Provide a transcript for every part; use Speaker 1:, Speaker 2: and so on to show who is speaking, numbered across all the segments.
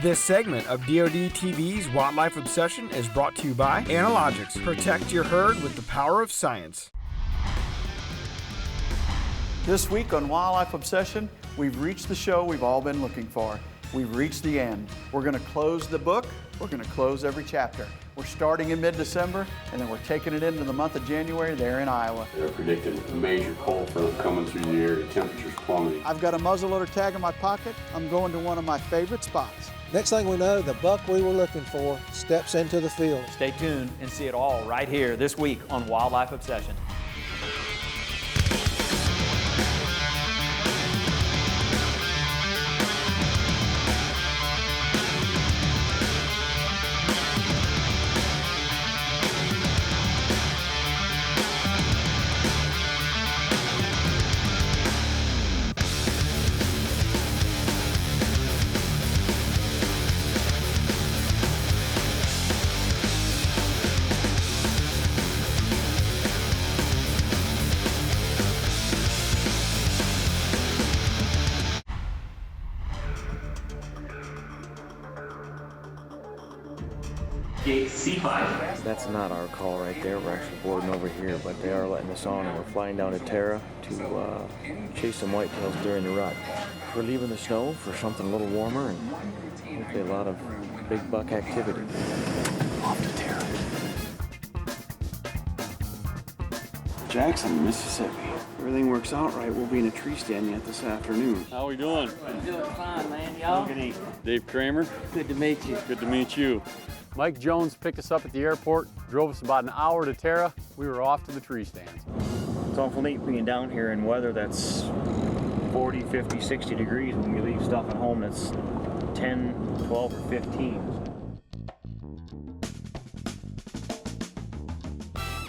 Speaker 1: This segment of DoD TV's Wildlife Obsession is brought to you by Analogics. Protect your herd with the power of science.
Speaker 2: This week on Wildlife Obsession, we've reached the show we've all been looking for. We've reached the end. We're going to close the book. We're going to close every chapter. We're starting in mid-December, and then we're taking it into the month of January there in Iowa.
Speaker 3: They're predicting a major cold front coming through the area, temperatures plummeting.
Speaker 2: I've got a muzzleloader tag in my pocket. I'm going to one of my favorite spots.
Speaker 4: Next thing we know, the buck we were looking for steps into the field.
Speaker 5: Stay tuned and see it all right here this week on Wildlife Obsession.
Speaker 6: C5. That's not our call right there. We're actually boarding over here, but they are letting us on, and we're flying down to Terra to chase some whitetails during the rut. We're leaving the snow for something a little warmer and hopefully a lot of big buck activity. Off to Terra.
Speaker 7: Jackson, Mississippi. If everything works out right, we'll be in a tree stand yet this afternoon.
Speaker 8: How we doing?
Speaker 9: I'm doing fine, man. Y'all?
Speaker 8: Dave Kramer.
Speaker 9: Good to meet you.
Speaker 8: Good to meet you. Mike Jones picked us up at the airport, drove us about an hour to Terra. We were off to the tree stands.
Speaker 6: It's awful neat being down here in weather that's 40, 50, 60 degrees when you leave stuff at home that's 10, 12, or 15.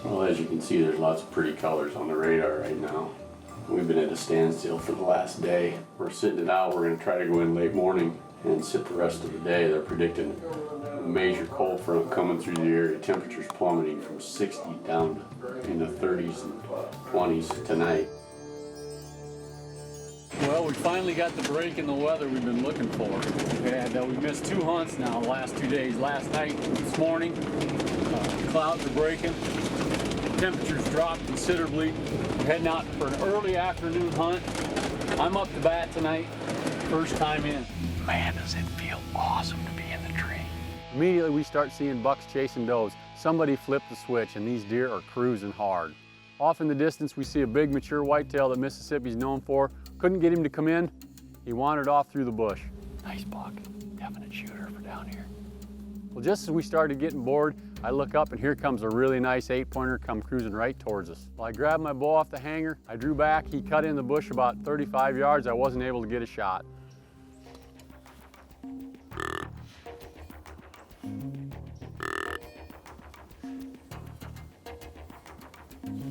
Speaker 3: Well, as you can see, there's lots of pretty colors on the radar right now. We've been at a standstill for the last day. We're sitting it out. We're going to try to go in late morning and sit the rest of the day. They're predicting a major cold front coming through the area, temperatures plummeting from 60 down in the 30s and 20s tonight.
Speaker 8: Well, we finally got the break in the weather we've been looking for. We missed 2 hunts now the last 2 days. Last night, this morning, clouds are breaking. Temperatures dropped considerably. We're heading out for an early afternoon hunt. I'm up to bat tonight, first time in.
Speaker 7: Man, does it feel awesome to be in the tree.
Speaker 8: Immediately we start seeing bucks chasing does. Somebody flipped the switch and these deer are cruising hard. Off in the distance we see a big mature whitetail that Mississippi's known for. Couldn't get him to come in. He wandered off through the bush.
Speaker 7: Nice buck. Definite shooter for down here.
Speaker 8: Well, just as we started getting bored, I look up and here comes a really nice 8-pointer come cruising right towards us. Well, I grabbed my bow off the hanger. I drew back. He cut in the bush about 35 yards. I wasn't able to get a shot.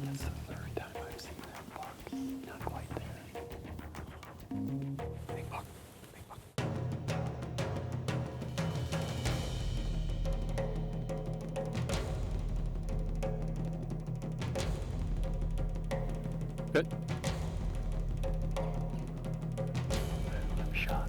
Speaker 7: That's the third time I've seen that buck. Not quite there. Big buck. Big buck.
Speaker 8: Good.
Speaker 7: Shot.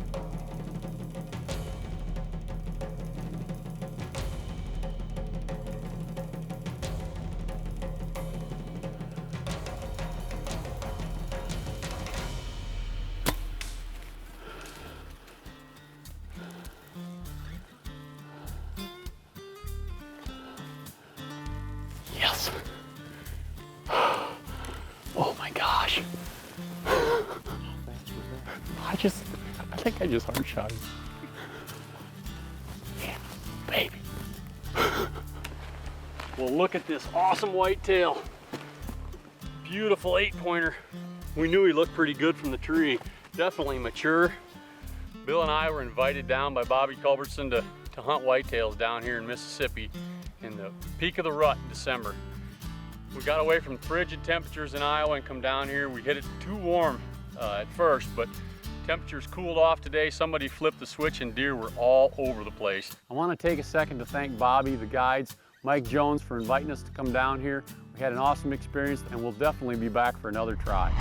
Speaker 7: Yes. Oh my gosh.
Speaker 8: I think I just hard shot him.
Speaker 7: Yeah, baby.
Speaker 8: Well, look at this awesome whitetail. Beautiful 8-pointer. We knew he looked pretty good from the tree. Definitely mature. Bill and I were invited down by Bobby Culbertson to hunt whitetails down here in Mississippi in the peak of the rut in December. We got away from frigid temperatures in Iowa and come down here. We hit it too warm at first, but temperatures cooled off today. Somebody flipped the switch and deer were all over the place. I want to take a second to thank Bobby, the guides, Mike Jones for inviting us to come down here. We had an awesome experience and we'll definitely be back for another try.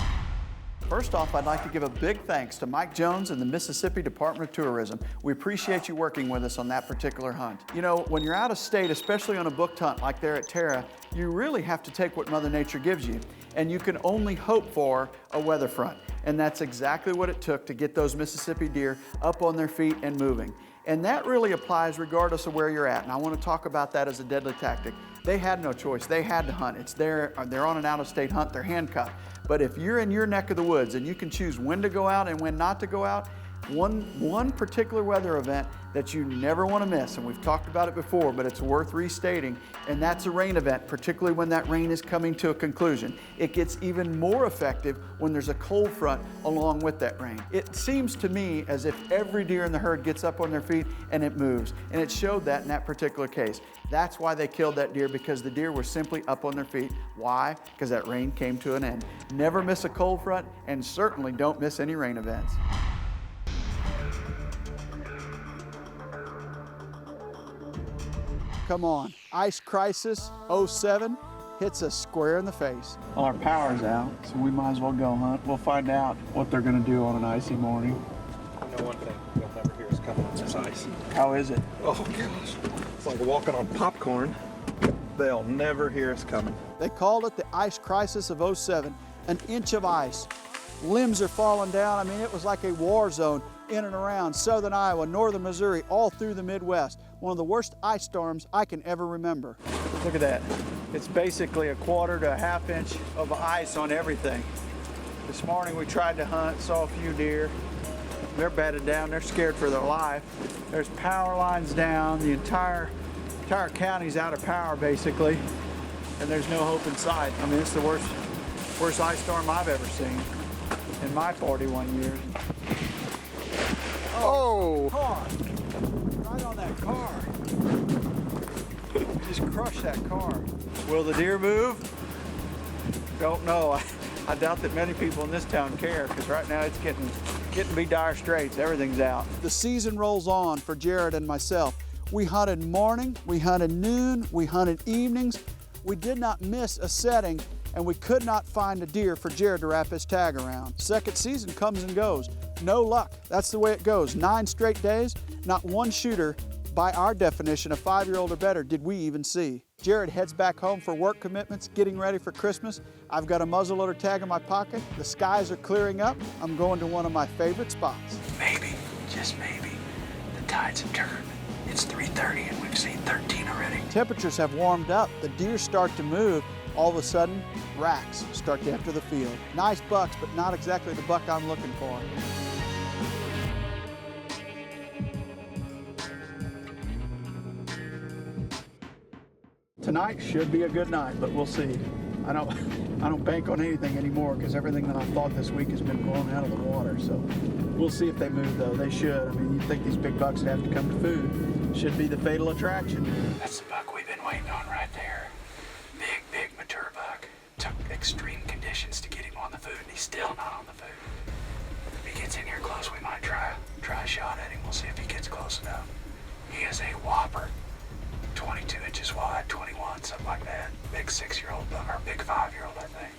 Speaker 2: First off, I'd like to give a big thanks to Mike Jones and the Mississippi Department of Tourism. We appreciate you working with us on that particular hunt. You know, when you're out of state, especially on a booked hunt like there at Tara, you really have to take what Mother Nature gives you, and you can only hope for a weather front. And that's exactly what it took to get those Mississippi deer up on their feet and moving. And that really applies regardless of where you're at. And I want to talk about that as a deadly tactic. They had no choice. They had to hunt. They're on an out-of-state hunt. They're handcuffed. But if you're in your neck of the woods and you can choose when to go out and when not to go out, one particular weather event that you never want to miss, and we've talked about it before, but it's worth restating, and that's a rain event, particularly when that rain is coming to a conclusion. It gets even more effective when there's a cold front along with that rain. It seems to me as if every deer in the herd gets up on their feet and it moves, and it showed that in that particular case. That's why they killed that deer, because the deer were simply up on their feet. Why? Because that rain came to an end. Never miss a cold front, and certainly don't miss any rain events. Come on, Ice Crisis 07 hits us square in the face. Well, our power's out, so we might as well go hunt. We'll find out what they're gonna do on an icy morning.
Speaker 10: I know one thing, they'll never hear us coming on this ice.
Speaker 2: How is it?
Speaker 10: Oh gosh, it's like walking on popcorn. They'll never hear us coming.
Speaker 2: They called it the Ice Crisis of 07, an inch of ice. Limbs are falling down. I mean, it was like a war zone in and around southern Iowa, northern Missouri, all through the Midwest. One of the worst ice storms I can ever remember. Look at that. It's basically a quarter to a half inch of ice on everything. This morning we tried to hunt, saw a few deer. They're bedded down, they're scared for their life. There's power lines down, the entire county's out of power basically, and there's no hope in sight. I mean, it's the worst ice storm I've ever seen in my 41 years. Oh! Car. Right on that car. Just crushed that car. Will the deer move? Don't know. I doubt that many people in this town care, because right now it's getting to be dire straits. Everything's out. The season rolls on for Jared and myself. We hunted morning, we hunted noon, we hunted evenings. We did not miss a setting, and we could not find a deer for Jared to wrap his tag around. Second season comes and goes. No luck. That's the way it goes. 9 straight days, not one shooter, by our definition of 5-year-old or better, did we even see. Jared heads back home for work commitments, getting ready for Christmas. I've got a muzzleloader tag in my pocket. The skies are clearing up. I'm going to one of my favorite spots.
Speaker 11: Maybe, just maybe, the tides have turned. It's 3:30 and we've seen 13 already.
Speaker 2: Temperatures have warmed up. The deer start to move. All of a sudden, racks start to enter the field. Nice bucks, but not exactly the buck I'm looking for. Tonight should be a good night, but we'll see. I don't bank on anything anymore, because everything that I thought this week has been blown out of the water. So we'll see if they move, though. They should. I mean, you'd think these big bucks would have to come to food. Should be the fatal attraction.
Speaker 11: That's the buck we've been waiting on right there. Big mature buck. Took extreme conditions to get him on the food, and he's still not on the food. If he gets in here close, we might try a shot at him. We'll see if he gets close enough. He is a whopper. 22 inches wide, 21, something like that. Big 6-year-old buck, or big 5-year-old, I think.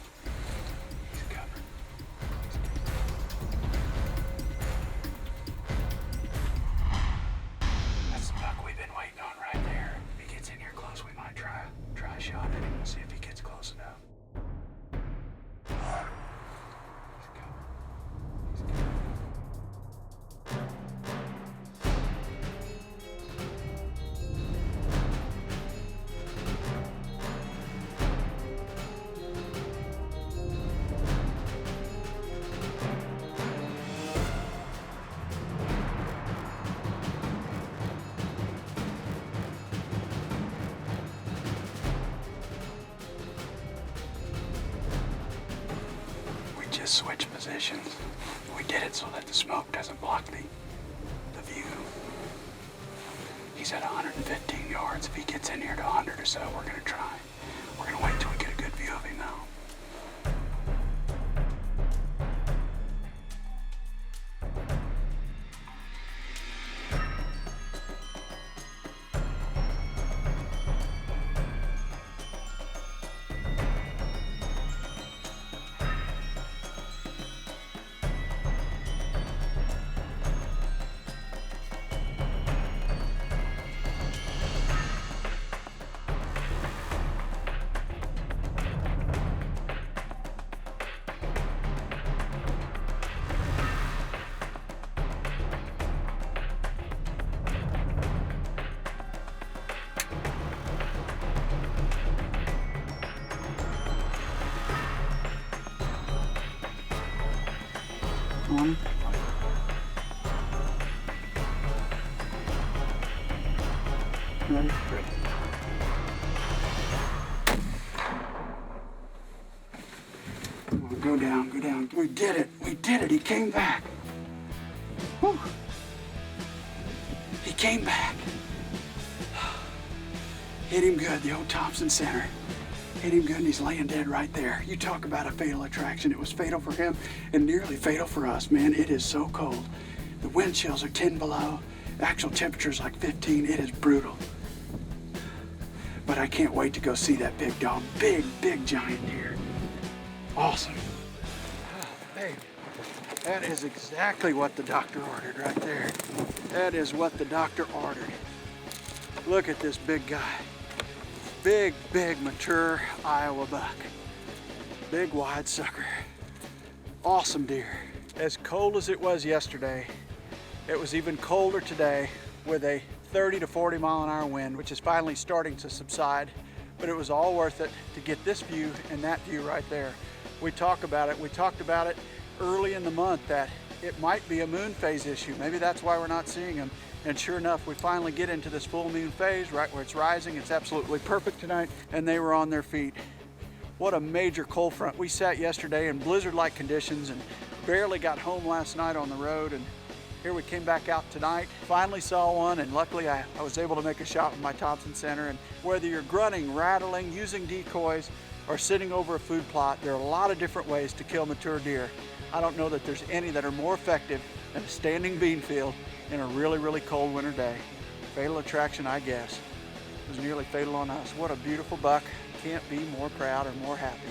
Speaker 11: He's coming. That's the buck we've been waiting on right there. If he gets in here close, we might try a shot at him. We'll see if he gets close enough. He's coming. He's coming. Just switch positions. We did it so that the smoke doesn't block the view. He's at 115 yards. If he gets in here to 100 or so, we're gonna try. We're gonna wait till we get a good view of him though.
Speaker 2: Ready? Come on, go down, go down. We did it. We did it. He came back. Whew. He came back. Hit him good, the old Thompson Center. Hit him good, and he's laying dead right there. You talk about a fatal attraction. It was fatal for him and nearly fatal for us, man. It is so cold. The wind chills are 10 below. The actual temperature's like 15. It is brutal. But I can't wait to go see that big dog. Big, big giant deer. Awesome. Oh, baby. That is exactly what the doctor ordered right there. That is what the doctor ordered. Look at this big guy. Big, big, mature Iowa buck. Big, wide sucker. Awesome deer. As cold as it was yesterday, it was even colder today with a 30 to 40 mile an hour wind, which is finally starting to subside. But it was all worth it to get this view and that view right there. We talked about it early in the month that it might be a moon phase issue. Maybe that's why we're not seeing them. And sure enough, we finally get into this full moon phase right where it's rising. It's absolutely perfect tonight, and they were on their feet. What a major cold front. We sat yesterday in blizzard-like conditions and barely got home last night on the road, and here we came back out tonight. Finally saw one, and luckily I was able to make a shot with my Thompson Center. And whether you're grunting, rattling, using decoys, or sitting over a food plot, there are a lot of different ways to kill mature deer. I don't know that there's any that are more effective than a standing bean field in a really, really cold winter day. Fatal attraction, I guess. It was nearly fatal on us. What a beautiful buck. Can't be more proud or more happy.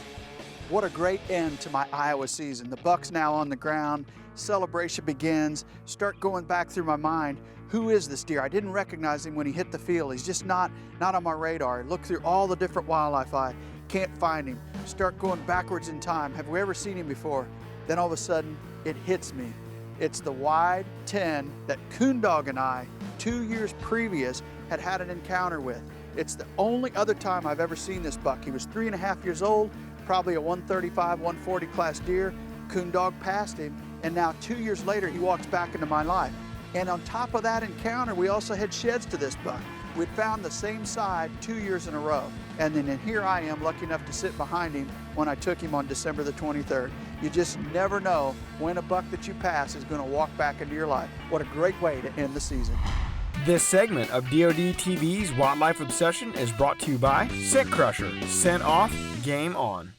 Speaker 2: What a great end to my Iowa season. The buck's now on the ground. Celebration begins. Start going back through my mind. Who is this deer? I didn't recognize him when he hit the field. He's just not on my radar. Look through all the different wildlife I can't find him. Start going backwards in time. Have we ever seen him before? Then all of a sudden, it hits me. It's the wide 10 that Coondog and I, 2 years previous, had an encounter with. It's the only other time I've ever seen this buck. He was 3.5 years old, probably a 135, 140 class deer. Coondog passed him, and now 2 years later, he walks back into my life. And on top of that encounter, we also had sheds to this buck. We'd found the same side 2 years in a row. And then here I am, lucky enough to sit behind him when I took him on December the 23rd. You just never know when a buck that you pass is going to walk back into your life. What a great way to end the season.
Speaker 1: This segment of DoD TV's Wildlife Obsession is brought to you by Scent Crusher. Scent off, game on.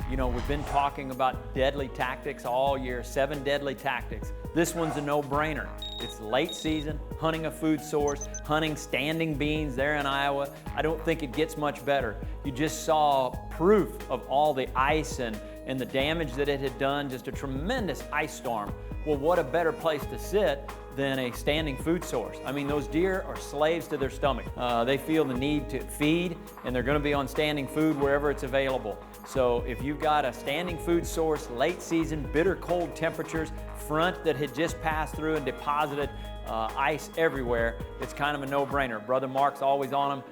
Speaker 5: You know, we've been talking about deadly tactics all year, 7 deadly tactics. This one's a no-brainer. It's late season, hunting a food source, hunting standing beans there in Iowa. I don't think it gets much better. You just saw proof of all the ice and the damage that it had done, just a tremendous ice storm. Well, what a better place to sit than a standing food source. I mean, those deer are slaves to their stomach. They feel the need to feed, and they're gonna be on standing food wherever it's available. So if you've got a standing food source, late season, bitter cold temperatures, front that had just passed through and deposited ice everywhere, it's kind of a no-brainer. Brother Mark's always on them,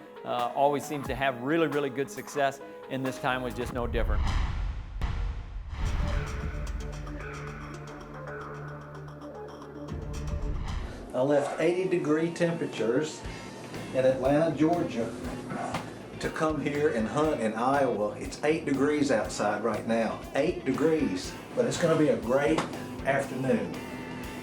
Speaker 5: always seems to have really, really good success, and this time was just no different.
Speaker 12: I left 80-degree temperatures in Atlanta, Georgia, to come here and hunt in Iowa. It's 8 degrees outside right now, 8 degrees, but it's going to be a great afternoon.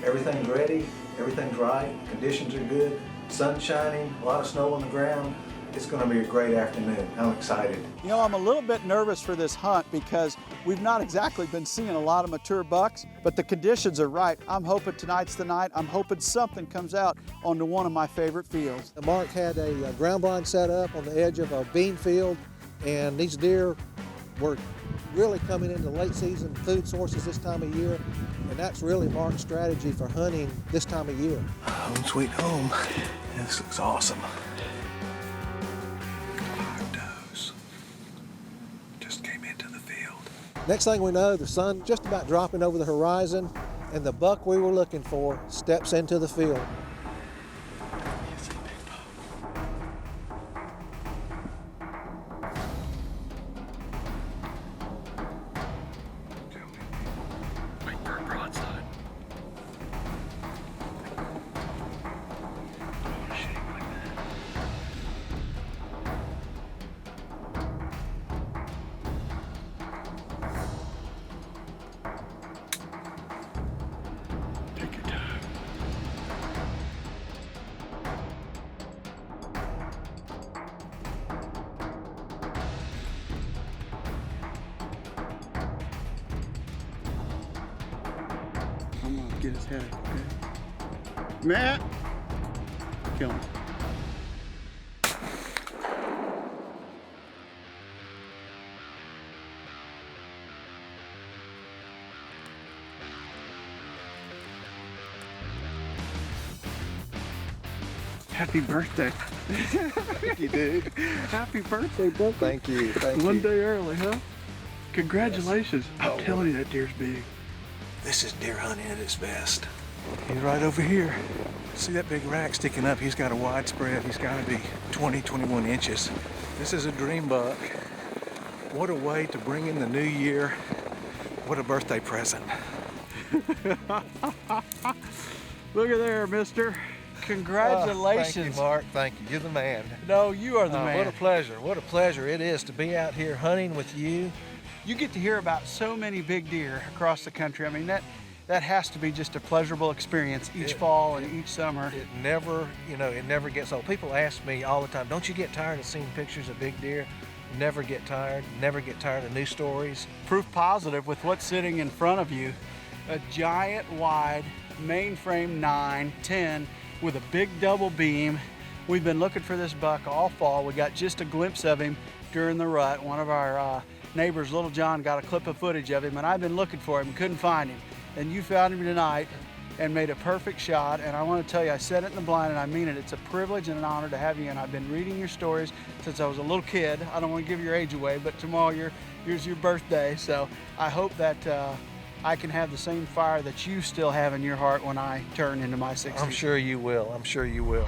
Speaker 12: Everything's ready, everything's right, conditions are good, sun shining, a lot of snow on the ground. It's going to be a great afternoon. I'm excited.
Speaker 2: You know, I'm a little bit nervous for this hunt because we've not exactly been seeing a lot of mature bucks, but the conditions are right. I'm hoping tonight's the night. I'm hoping something comes out onto one of my favorite fields.
Speaker 4: Mark had a ground blind set up on the edge of a bean field, and these deer were really coming into late season food sources this time of year, and that's really Mark's strategy for hunting this time of year.
Speaker 12: Home sweet home. This looks awesome.
Speaker 4: Next thing we know, the sun just about dropping over the horizon, and the buck we were looking for steps into the field.
Speaker 11: Wait for a broadside. Don't want to shoot him like that.
Speaker 2: get his head, okay? Matt! Kill him. Happy birthday.
Speaker 4: Thank you, dude.
Speaker 2: Happy birthday, brother.
Speaker 4: Thank you. Thank you.
Speaker 2: One day early, huh? Congratulations.
Speaker 4: Yes.
Speaker 2: I'm telling you, that deer's big.
Speaker 11: This is deer hunting at its best. He's right over here. See that big rack sticking up? He's got a wide spread. He's got to be 20, 21 inches. This is a dream buck. What a way to bring in the new year. What a birthday present.
Speaker 2: Look at there, mister. Congratulations.
Speaker 4: Thank you, Mark. Thank you. You're the man.
Speaker 2: No, you are the man.
Speaker 4: What a pleasure. What a pleasure it is to be out here hunting with you.
Speaker 2: You get to hear about so many big deer across the country. I mean, that has to be just a pleasurable experience each fall and each summer.
Speaker 4: It never, it never gets old. People ask me all the time, don't you get tired of seeing pictures of big deer? Never get tired. Never get tired of new stories.
Speaker 2: Proof positive with what's sitting in front of you. A giant wide mainframe 9-10 with a big double beam. We've been looking for this buck all fall. We got just a glimpse of him during the rut. One of our neighbors, Little John, got a clip of footage of him, and I've been looking for him, couldn't find him. And you found him tonight and made a perfect shot. And I want to tell you, I said it in the blind and I mean it. It's a privilege and an honor to have you. And I've been reading your stories since I was a little kid. I don't want to give your age away, but tomorrow here's your birthday. So I hope that I can have the same fire that you still have in your heart when I turn into my 60s.
Speaker 4: I'm sure you will. I'm sure you will.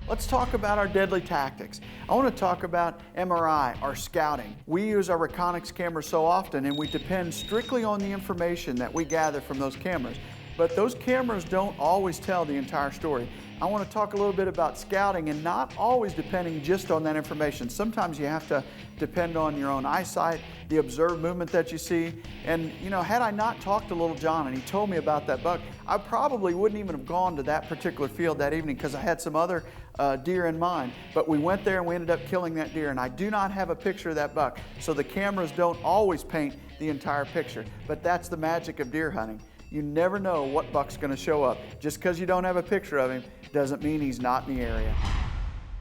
Speaker 2: Let's talk about our deadly tactics. I want to talk about MRI, our scouting. We use our Reconyx cameras so often and we depend strictly on the information that we gather from those cameras. But those cameras don't always tell the entire story. I want to talk a little bit about scouting and not always depending just on that information. Sometimes you have to depend on your own eyesight, the observed movement that you see. And had I not talked to Little John and he told me about that buck, I probably wouldn't even have gone to that particular field that evening because I had some other deer in mind. But we went there and we ended up killing that deer, and I do not have a picture of that buck. So the cameras don't always paint the entire picture, but that's the magic of deer hunting. You never know what buck's gonna show up. Just because you don't have a picture of him doesn't mean he's not in the area.